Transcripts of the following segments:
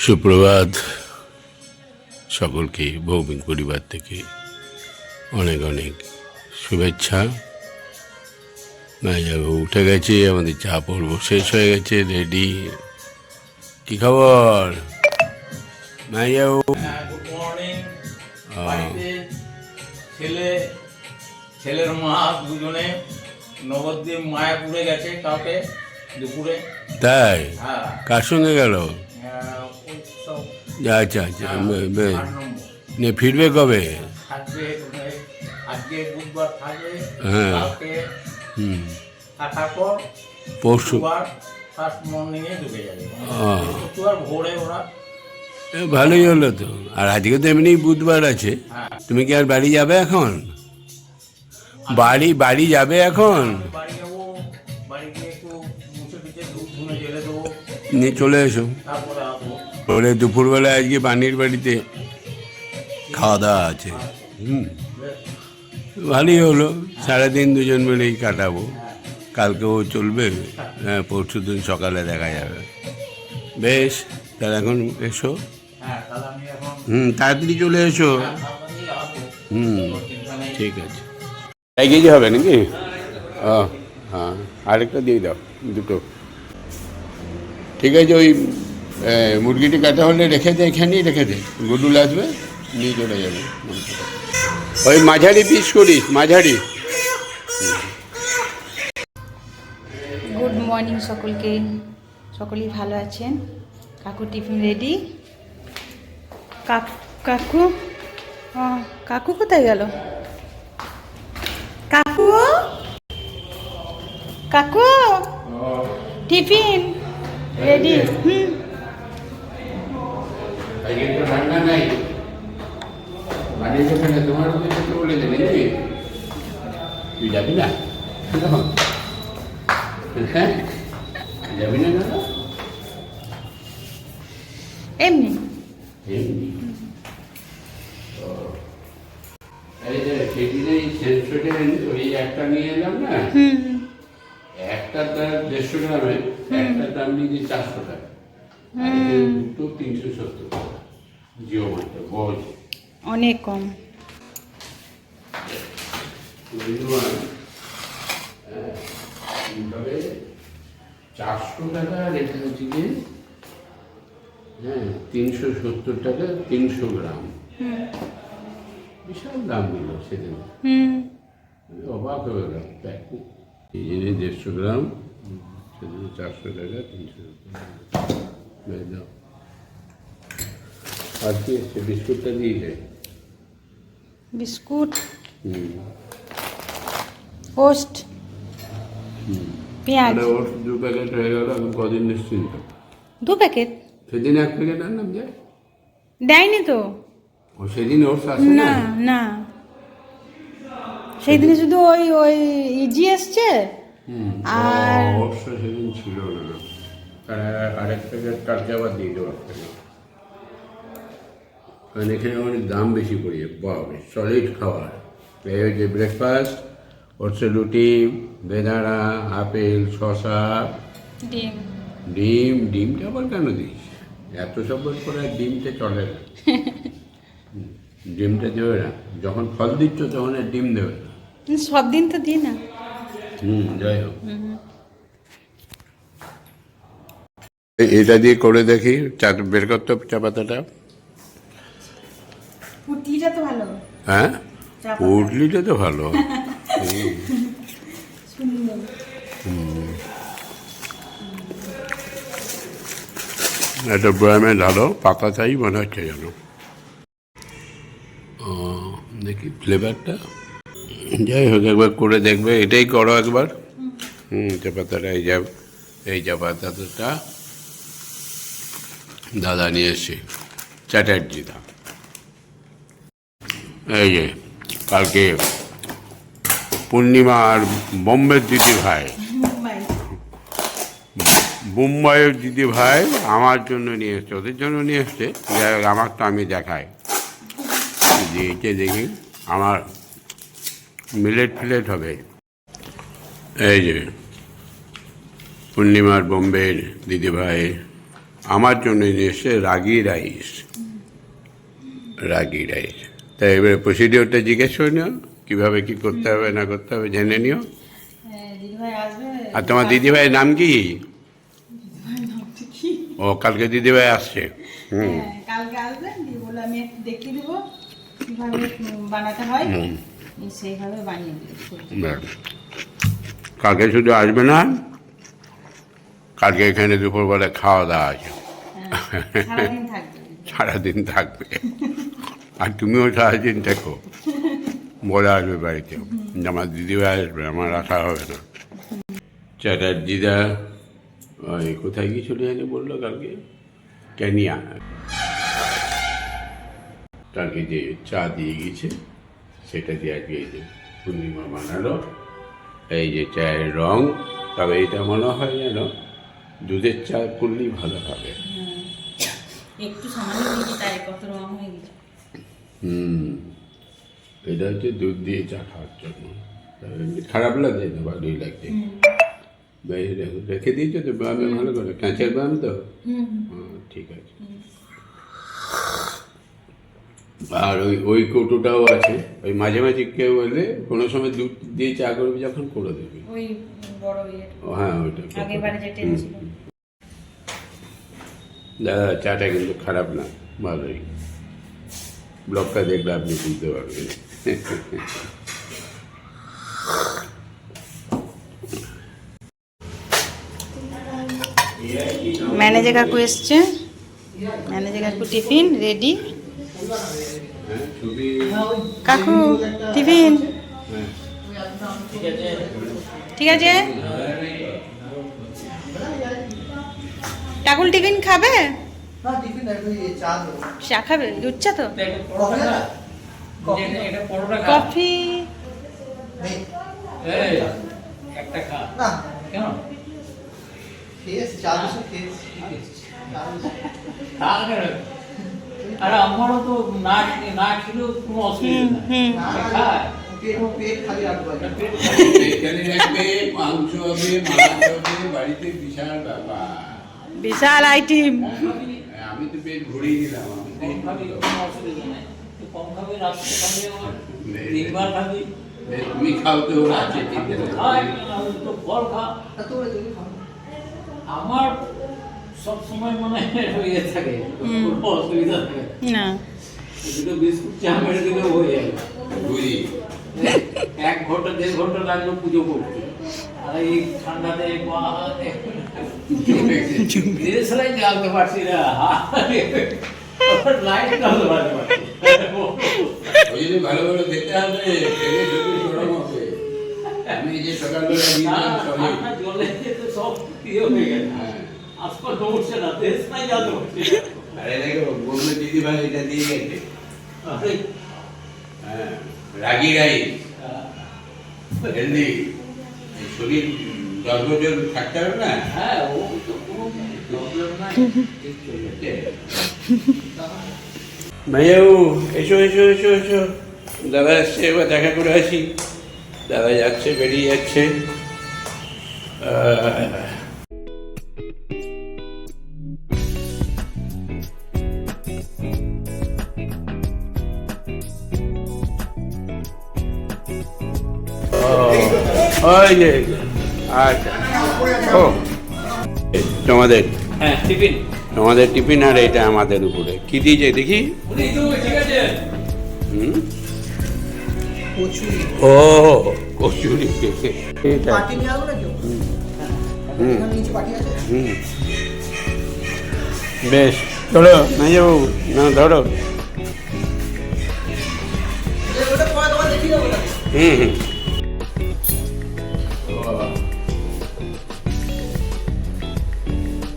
সুপ্রভাত সকলকে ভৌমিক পরিবার থেকে অনেক অনেক শুভেচ্ছা। মাইজাবু উঠে গেছে, আমাদের চা পর্ব শেষ হয়ে গেছে, রেডি। কি খবর মাইজাবু? Good morning. বাড়িতে ছেলের মা দুজনে নবদ্বীপ মায়াপুরে গেছে কাউকে দুপুরে। তাই? হ্যাঁ, কার সঙ্গে গেল? উৎসব। আচ্ছা আচ্ছা, 8 নম্বর নিয়ে ফিরবে কবে? থাকবে, আজকে বুধবার থাকবে, হ্যাঁ। কালকে থাকার পর পরশু ফার্স্ট মর্নিংয়ে ঢুকে যাবে। ও, শুক্রবার ভোরে ওরা। ভালোই হলো তো। আর আজকে তো এমনি বুধবার আছে। হ্যাঁ, তুমি কি আর বাড়ি যাবে এখন? বাড়ি যাবে এখন? বাড়ি যাবো, বাড়ি গিয়ে একটু মুছে টুছে দুধ ধুনে জেলে দেবো, নিয়ে চলে এসো। তারপরে আসবো। ওরে দুপুরবেলায় আজকে পানির বাড়িতে খাওয়া দাওয়া আছে। ভালোই হলো, সারাদিন দুজন মিলেই কাটাবো। কালকেও চলবে, পরশু দিন সকালে দেখা যাবে। বেশ, তাহলে এখন এসো। হ্যাঁ, তাহলে আমি এখন তাড়াতাড়ি চলে এসো। তাড়াতাড়ি আসবো। চিন্তা নেই। ঠিক আছে। এক কেজি হবে নাকি? ও হ্যাঁ, আরেকটা দিয়ে দাও, দুটো। ঠিক আছে, ওই মুরগিটি কাটা হলে রেখে দে, এখানেই রেখে দে, গুডুল আসবে নিয়ে চলে যাবে। ওই মাঝারি পিস করিস, মাঝারি। গুড মর্নিং সকলকে, সকলেই ভালো আছেন? কাকু টিফিন রেডি। কাকু কাকু কোথায় গেল? কাকু কাকু টিফিন রেডি। আজকে তো রান্না নাই, বাড়ির ওখানে তোমার উদ্দেশ্যে বলে দেবে নাকি? তুই যাবি না? হ্যাঁ, যাবি না দাদা? এমনি এমনি। এই যে সেদিনেই সেন্সোডেন ওই একটা নিয়ে এলাম না, একটা তার 150 গ্রামের, একটা দাম নিয়েছি 400 টাকা, আর এদের দুটো 370 টাকা। জিও মার্টে বল অনেক কম। তবে 400 টাকা, আর এটা হচ্ছে কি 370 টাকা 300 গ্রাম। বিশাল দাম দিল সেদিন, অবাক হয়ে গেলাম। এই জন্য 150 গ্রাম, সেদিন 400 টাকা 370 টাকা। আর কি এসছে? বিস্কুটটা দিয়েছে। বিস্কুট, পোস্ট, পেঁয়াজ। ওর 2 প্যাকেট হয়ে গেল। এখন কদিন নিশ্চিন্ত। 2 প্যাকেট সেদিন 1 প্যাকেট আনলাম যে, দেয়নি তো। ও সেদিন ওর আসে না না। না, সেই দিনে শুধু ওই ওই ইজি এসছে। আর অবশ্য সেদিন ছিল না, আরেক প্যাকেট কালকে আবার দিয়ে দেবো আপনাকে। কারণ এখানে অনেক দাম বেশি পড়িয়ে, বাবা সলিড খাবার। এই হচ্ছে ব্রেকফাস্ট, হচ্ছে রুটি, বেদানা, আপেল, শশা, ডিম। ডিমটা আবার কেন দিস? এত সব করে ডিমটা চলে না। ডিমটা দেবে না, যখন ফল দিচ্ছ তখন আর ডিম দেবে না। সব দিন তো দিই না। যাই হোক, এটা দিয়ে করে দেখি। বের করতে চা পাতাটা। পুটিটা তো ভালো। হ্যাঁ, পুটলিটা তো ভালো। একটা ব্যায়ামে ঢালো, পাতা চাই মনে হচ্ছে যেন। দেখি ফ্লেভারটা। যাই হোক, একবার করে দেখবে, এটাই করো একবার। চা পাতাটা, এই চা পাতাটা দাদা নিয়ে এসে, চ্যাটার্জি দা। এই যে কালকে পূর্ণিমা আর বোম্বের দিদি ভাই, মুম্বাইয়ের দিদি ভাই আমার জন্য নিয়ে এসছে, ওদের জন্য নিয়ে এসছে। যাই হোক, আমার তো আমি দেখাই দিয়েছে, দেখি আমার মিলেট ফিলেট হবে। এই যে পূর্ণিমার বোম্বের দিদি ভাই আমার জন্য নিয়ে এসছে রাগি রাইস। তাই এবারে প্রসিডিওরটা জিজ্ঞেস করে নিও, কীভাবে কী করতে হবে না করতে হবে জেনে নিও। দিদিভাই আসবে। আর তোমার দিদিভাইয়ের নাম কি? ও কালকে দিদিভাই আসছে। কালকে আসবে, দিয়ে বলে আমি একটু দেখিয়ে দেবো কীভাবে বানাতে হয়, সেইভাবে বানিয়ে দেবো। কালকে শুধু আসবে না, কালকে এখানে দুপুরবেলা খাওয়া দাওয়া আছে, সারাদিন থাকবে। সারাদিন থাকবে। আর তুমিও সারাদিন থেকো, বলে আসবে বাড়িতে, আমার দিদিভাই আসবে, আমার আসা হবে না। চ্যাটার্জিদা ওই কোথায় গিয়েছিল জানি বললো কালকে, ক্যানিয়া। কালকে যে চা দিয়ে গিয়েছে সেটা দিয়ে আজকে এই যে পূর্ণিমা বানালো। এই যে চায়ের রং, তবে এটা মনে হয় যেন দুধের চা করলেই ভালো হবে। একটু সামান্য দিয়েছি তাই কত রং হয়ে গেছে। এটা হচ্ছে দুধ দিয়ে চা খাওয়ার জন্য, খারাপ লাগছে না, ভালোই লাগছে। রেখে দিয়েছো তো ব্যায়ামে ভালো করে, কাঁচের ব্যায়াম তো? ঠিক আছে। আর ওই কৌটোটাও আছে, ওই মাঝে মাঝে কেউ বললে কোনো সময় দুধ দিয়ে চা করবি যখন করে দেবে। ওই বড় হ্যাঁ ওইটা আগেবারে যেটা এনেছিল। দাদা চাটা কিন্তু খারাপ না, ভালোই। ব্লগটা দেখলে আপনি বুঝতে পারবেন। ম্যানেজার কাকু এসছে, ম্যানেজার কাকু টিফিন রেডি। কাকু টিফিন ঠিক আছে। কাকুল টিফিন খাবে? চা খাবে? দুধ চা তো? কফি আরে আমারও তো না ছিল কোনো অসুবিধা নেই, বাড়িতে বিশাল ব্যাপার, বিশাল আইটেম। আমি তো পেট ভরিয়ে দিলাম। কম খাবে, রাত্রে খাবে, 3 বার খাবি। তুমি খাও তো আছে, তো ফল খা। আমার সব সময় মনে হয়ে থাকে, কোনো অসুবিধা থাকে না। দুটো বিস্কুট চা মেরে দিলে হয়ে যাবে। বুঝি 1 ঘন্টা 1.5 ঘন্টা লাগলো পুজো করতে, আর এই ঠান্ডাতে দেশলাই জ্বালতে পারছি না, লাইট জ্বালতে পারছি। ওই জন্য ভালো ভালো খেতে হবে, খেলে যদি গরম হবে। আমি যে সকালবেলা জলে সব ইয়ে হয়ে গেছে, আজকাল নমস্কার না, দেশলাই জ্বালতে পারছি। আরে দেখো বললো দিদি ভাই এটা দিয়ে গেছে। হ্যাঁ রাগি রাইস হেলদি, শরীর 10 বছর থাকতে হবে না। হ্যাঁ ও তো কোনো প্রবলেম নাই। ভাইয়াও এসো এসো এসো এসো, দাদা আসছে, এবার দেখা করে আসি। দাদা যাচ্ছে, বেরিয়ে যাচ্ছে। ওই যে আচ্ছা, ও তোমাদের হ্যাঁ টিফিন তোমাদের টিফিন, আর এটা আমাদের উপরে কি দিয়েছে দেখি। ঠিক আছে। ও কচুরি, বেশ চলো না যাবো না, ধরো।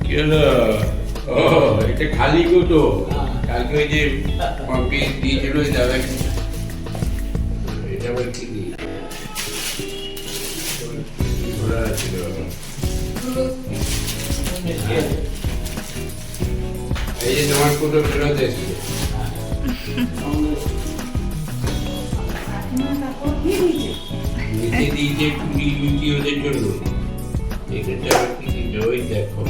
কি হলো? ও এটা খালি তো, কালকে ওই যে পম্পি দিয়েছিল ওই দাদা, এটা আবার কি ঘোরা ছিল। এই যে তোমার কোটো ফেরত এসছে, নিচে দিয়েছে টুটি মিটি ওদের জন্য, এক্ষেত্রে আবার কি ওই দেখো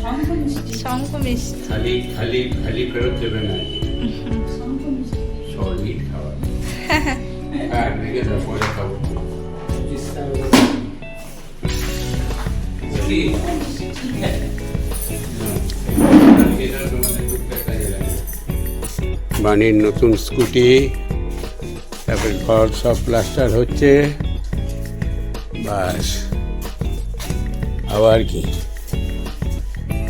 শঙ্খ মিষ্টি শঙ্খ মিষ্টি। খালি খালি খালি ফেরত দেবে না শঙ্খ মিষ্টি সলিড খাবার হ্যাঁ রেখে দাও পরে খাবো বাণীর নতুন স্কুটি, তারপরে ঘর সব প্লাস্টার হচ্ছে, বাস আবার কি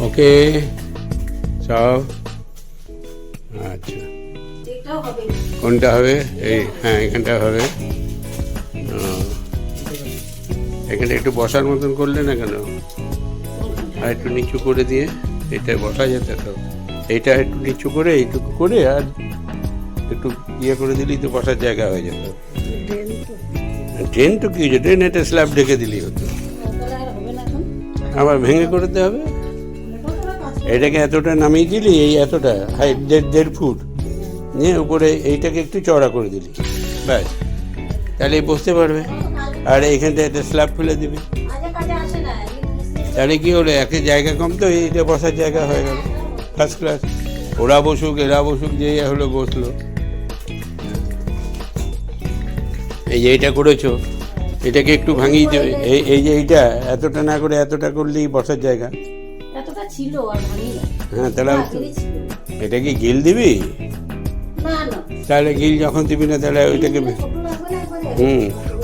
ওকে সব। আচ্ছা এটাও হবে কোনটা হবে? এই হ্যাঁ এখানটা হবে। এখানটা একটু বসার মতন করলে না কেন? আর একটু নিচু করে দিয়ে এটা বসা যেত তো। এইটা একটু নিচু করে এইটুকু করে আর একটু ইয়ে করে দিলেই তো বসার জায়গা হয়ে যেত। ট্রেন তো কি হয়েছে, ট্রেন এটা স্ল্যাব ঢেকে দিলেই হতো। তাহলে আর হবে না এখন আবার ভেঙে করতে হবে। এটাকে এতটা নামিয়ে দিলি, এই এতটা হাইট 1.5 ফুট নিয়ে উপরে এইটাকে একটু চড়া করে দিলি, ব্যাস তাহলে বসতে পারবে। আর এইখানটা একটা স্ল্যাব ফেলে দিবি, তাহলে কি হলো একে জায়গা কম তো এইটা বসার জায়গা হয়ে গেল ফার্স্ট ক্লাস। ওরা বসুক এরা বসুক যে হলো বসলো। এই যে এইটা করেছো, এটাকে একটু ভাঙিয়ে দেবে। এই যে এইটা এতটা না করে এতটা করলেই বসার জায়গা। এতটা ছিল আর ভাঙি না হ্যাঁ তাহলে ছিল এটা কি গিল দিবি? না না তাহলে গিল যখন দিবি না তাহলে ওইটাকে ছোট লাগবে না একবারে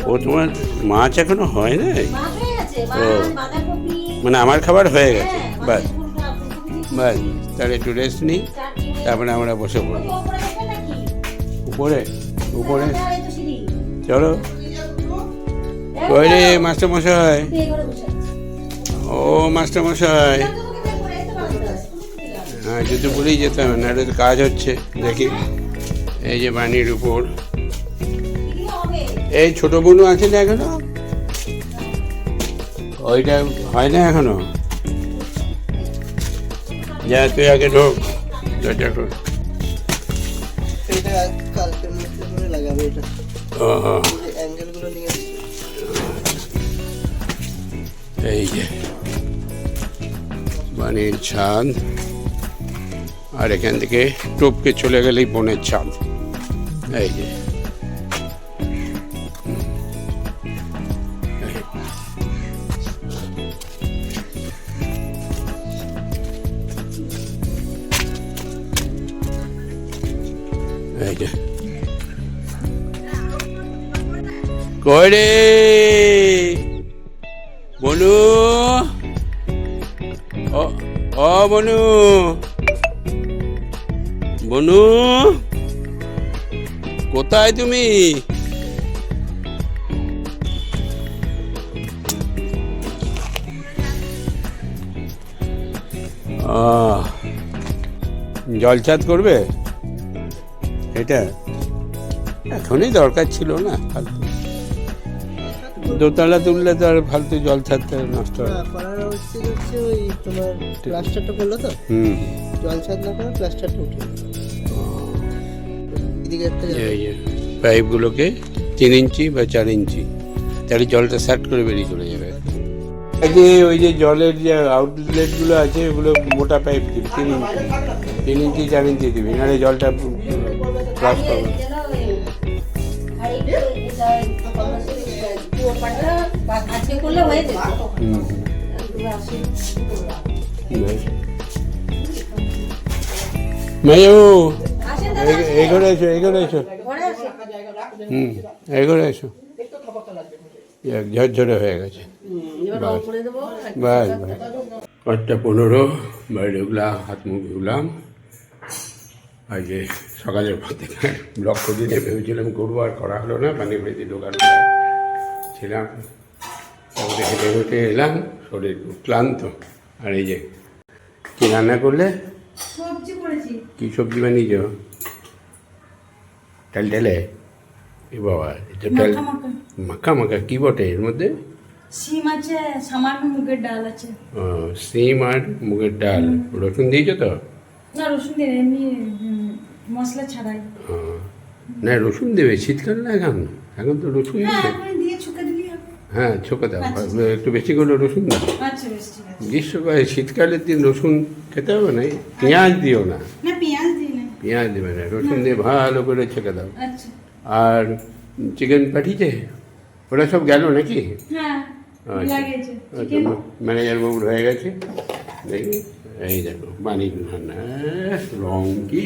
ও তোমার মাছ এখনো হয় না? মাছ হয়ে গেছে ও। বাঁধাকপি মানে আমার খাবার হয়ে গেছে, হ্যাঁ বাস ফুলকপি বাস। তাহলে একটু রেস্ট নিই, তারপরে আমরা বসে পড়ব উপরে দেখবে নাকি উপরে। উপরে এই তো সিঁড়ি চলো। কই রে মাস্টারমশাই? এই ঘরে বসে আছি। ও মাস্টারমশাই, তোকে বের করে আসতে পারবো না স্কুলে দিলাম হ্যাঁ যদি বলেই যেতে হবে না, এটা তো কাজ হচ্ছে দেখি। এই যে বাণীর উপর কি হবে এই ছোট বোনও আছে না এখনো? ওইটা হয় না এখনো? যা তুই আগে ঢোক, দরজা খোল। এটা কালকের মধ্যে করে লাগাবে এটা ও অ্যাঙ্গেলগুলো নিয়ে এই যে বাণীর ছাদ, আর এখান থেকে টপকে চলে গেলেই বনের ছাদ। এই যে এই যে কই রে বনু? ও বনু, বনু কোথায় তুমি? জলছাদ করবে? এটা এখনই দরকার ছিল না, ফালতু দোতলা তুললে তো আর ফালতু জল ছাড়তে নষ্ট হয়। করার হচ্ছে ওই তোমার প্লাস্টারটা করলো তো জল ছাদ না করে প্লাস্টারটা উঠে এদিকে একটা পাইপগুলোকে 3 ইঞ্চি বা 4 ইঞ্চি, তাহলে জলটা সার্ট করে বেরিয়ে চলে যাবে। এই যে ওই যে জলের যে আউটলেটগুলো আছে ওগুলো মোটা পাইপ দিবি, 3 ইঞ্চি 4 ইঞ্চি দিবি, নাহলে জলটা ক্লাস পাবে। আর এই এটা পুরোটা আজকে করলে হয়ে যেত মায়ু আসেন এই ঘরে এসো, এই ঘরে এসো, ঘরে আসে এই ঘরে এসো। ঝরঝরে হয়ে গেছে, এবার রং করে দেবো বাস বাস। 5:15 বাড়ি ঢুকলাম, হাত মুখ ধুলাম। আর যে সকালের পর থেকে ব্লক করে দিয়ে ভেবেছিলাম করবো, আর করা হলো না, পানি বেঁধে ঢোকার ছিলাম। তারপরে হেঁটে হেঁটে এলাম, শরীর খুব ক্লান্ত। আর এই যে কী রান্না করলে? সবজি করেছি কী সবজি বানিয়েছ? টেলে এ বাবা, এটা টেল মাখা মাখা কী বটে এর মধ্যে? সিম আছে, সামান্য মুগের ডাল আছে। ও, সিম আর মুগের ডাল। রসুন দিয়েছো তো? না রসুন দিয়ে এমনি মশলা ছাড়াই। না রসুন দেবে, শীতকাল না এখন, এখন তো রসুন হ্যাঁ দেবে। এখন দিয়ে ছুকে দিলেই হবে। হ্যাঁ ছোকে দাও, আচ্ছা। একটু বেশি করে রসুন দাও। আচ্ছা বেশ ঠিক আছে। গ্রীষ্মকালে শীতকালের দিন রসুন খেতে হবে না, পেঁয়াজ দিও না, না পেঁয়াজ দিই না। পেঁয়াজ দেবে না, রসুন দিয়ে ভালো করে ছেঁকে দাও। আচ্ছা আর চিকেন পাঠিয়েছে, ওরা সব গেল নাকি? হ্যাঁ লাগেছে চিকেন। ম্যানেজার বাবুর হয়ে গেছে দেখি, এই দেখো বাণী রান্না রং কি